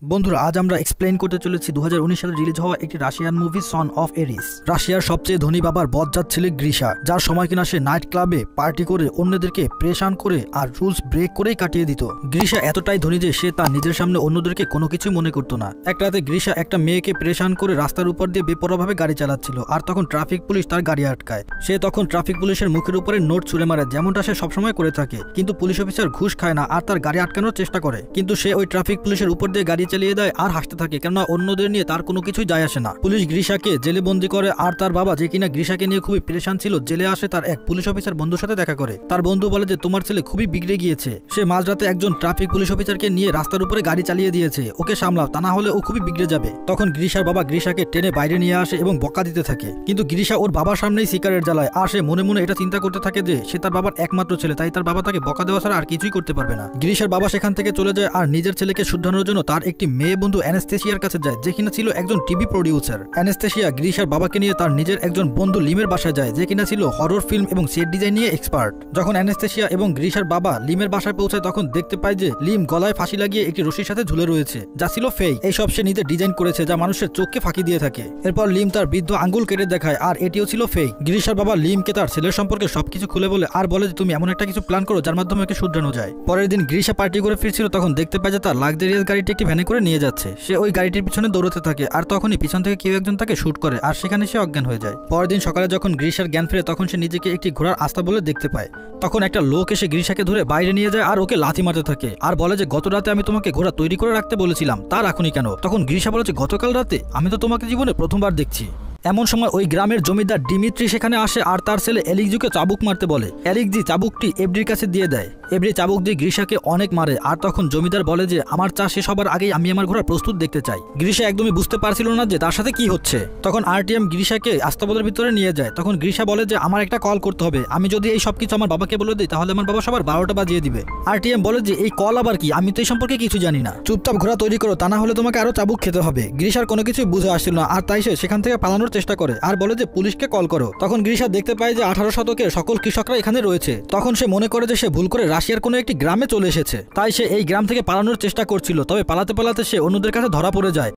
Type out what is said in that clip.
বন্ধুরা আজ আমরা এক্সপ্লেইন করতে চলেছি 2019 সালে রিলিজ হওয়া একটি রাশিয়ান মুভি সন অফ এরিস। রাশিয়ার সবচেয়ে ধনী বাবার বজ্জাত ছেলে গ্রিশা, যার সময় কিনা সে নাইট ক্লাবে পার্টি করে অন্যদেরকে প্রেশান করে আর রুলস ব্রেক করেই কাটিয়ে দিত। গ্রিশা এতটাই ধনী যে সে তার নিজের সামনে অন্যদেরকে কোনো কিছু মনে করতো না। এক রাতে গ্রিশা একটা মেয়েকে প্রেশান করে রাস্তার উপর দিয়ে বেপরোয়াভাবে গাড়ি চালাচ্ছিল, আর তখন ট্রাফিক পুলিশ তার গাড়ি আটকায়। সে তখন ট্রাফিক পুলিশের মুখের উপরে নোট ছুড়ে মারে, যেমনটা সে সবসময় করে থাকে। কিন্তু পুলিশ অফিসার ঘুষ খায় না আর তার গাড়ি আটকানোর চেষ্টা করে, কিন্তু সে ওই ট্রাফিক পুলিশের উপর দিয়ে গাড়ি চালিয়ে দেয় আর থাকে, কেননা অন্যদের নিয়ে তার কোনো কিছুই যায় আসে না। পুলিশ গ্রিশাকে জেলে বন্দি করে, আর তার বাবা যে কিনা গ্রিশাকে নিয়ে খুবই পরেশান ছিল, জেলে আসে তার এক পুলিশ অফিসার বন্ধুর সাথে দেখা করে। তার বন্ধু বলে যে তোমার ছেলে খুবই বিগড়ে গিয়েছে, সে মাঝরাতে একজন ট্রাফিক পুলিশ অফিসারকে নিয়ে রাস্তার উপরে গাড়ি চালিয়ে দিয়েছে, ওকে সামলাও, তা না হলে ও খুবই বিগড়ে যাবে। তখন গ্রিশার বাবা গ্রিশাকে টেনে বাইরে নিয়ে আসে এবং বকা দিতে থাকে, কিন্তু গ্রিশা ওর বাবার সামনেই সিগারেট জ্বালায়, আর সে মনে মনে এটা চিন্তা করতে থাকে যে সে তার বাবার একমাত্র ছেলে, তাই তার বাবা তাকে বকা দেওয়া ছাড়া আর কিছুই করতে পারবে না। গ্রিশার বাবা সেখান থেকে চলে যায় আর নিজের ছেলেকে শুধরানোর জন্য তার একটি মেয়ে বন্ধু অ্যানাস্তেসিয়ার কাছে যায়, যে কিনা ছিল একজন টিভি প্রডিউসার। অ্যানাস্তেসিয়া গ্রিশার বাবাকে নিয়ে তার নিজের একজন বন্ধু লিমের বাসায় যায়, যে কিনা ছিল হরর ফিল্ম এবং সেট ডিজাইন নিয়ে এক্সপার্ট। যখন অ্যানাস্তেসিয়া এবং গ্রিশার বাবা লিমের বাসায় পৌঁছায়, তখন দেখতে পায় যে লিম গলায় ফাঁসি লাগিয়ে একটি রশির সাথে ঝুলে রয়েছে, যা ছিল ফেক। এইসব সে নিজে ডিজাইন করেছে, যা মানুষের চোখকে ফাঁকি দিয়ে থাকে। এরপর লিম তার বৃদ্ধ আঙ্গুল কেটে দেখায়, আর এটিও ছিল ফেক। গ্রিশার বাবা লিমকে তার ছেলের সম্পর্কে সবকিছু খুলে বলে, আর বলে যে তুমি এমন একটা কিছু প্ল্যান করো যার মাধ্যমে একে শুধরানো যায়। পরের দিন গ্রিশা পার্টি করে ফিরছিল, তখন দেখতে পায় যে তার লাক্সারিয়াস গাড়িটি একটি ভ্যানে করে নিয়ে যাচ্ছে। সে ওই গাড়িটির পিছনে দৌড়তে থাকে, আর তখনই পিছন থেকে কেউ একজন তাকে শুট করে, আর সেখানে সে অজ্ঞান হয়ে যায়। পরের দিন সকালে যখন গ্রিশার জ্ঞান ফিরে, তখন সে নিজেকে একটি ঘোড়ার আস্তা বলে দেখতে পায়। তখন একটা লোক এসে গ্রিশাকে ধরে বাইরে নিয়ে যায় আর ওকে লাথি মারতে থাকে, আর বলে যে গত রাতে আমি তোমাকে ঘোড়া তৈরি করে রাখতে বলেছিলাম, তা রাখুনি কেন? তখন গ্রিশা বলে যে গতকাল রাতে আমি তো তোমাকে জীবনে প্রথমবার দেখছি। এমন সময় ওই গ্রামের জমিদার ডিমিত্রি সেখানে আসে আর তার ছেলে এলিকজিকে চাবুক মারতে বলে। এলিকজি চাবুকটি এভরির কাছে দিয়ে দেয়। এভরি চাবুক দিয়ে গ্রিশাকে অনেক মারে, আর তখন জমিদার বলে যে আমার চা শেষ হবার আগেই আমি আমার ঘোড়া প্রস্তুত দেখতে চাই। গ্রিশা একদমই বুঝতে পারছিল না যে তার সাথে কি হচ্ছে। তখন আরটিএম গ্রিশাকে আস্তাবলের ভিতরে নিয়ে যায়। তখন গ্রিশা বলে যে আমার একটা কল করতে হবে, আমি যদি এই সবকিছু আমার বাবাকে বলে দিই তাহলে আমার বাবা সবার 12টা বাজিয়ে দিবে। আরটিএম বলে যে এই কল আবার কি, আমি তো এই সম্পর্কে কিছু জানি না, চুপচাপ ঘোড়া তৈরি করো, তা না হলে তোমাকে আরো চাবুক খেতে হবে। গ্রিশার কোনো কিছু বুঝে আসছিল না, আর তাই সে সেখান থেকে পালানোর চেষ্টা করে আর বলে যে পুলিশকে কল করো। তখন গ্রিশা দেখতে পায় যে 18 শতকের সকল কৃষকরা এখানে রয়েছে। তখন সে মনে করে যে সে ভুল করে রাশিয়ার কোনো একটি গ্রামে চলে এসেছে, তাই সে এই গ্রাম থেকে পালানোর চেষ্টা করছিল। তবে পালাতে পালাতে সে অন্যদের কাছে ধরা পড়ে যায়।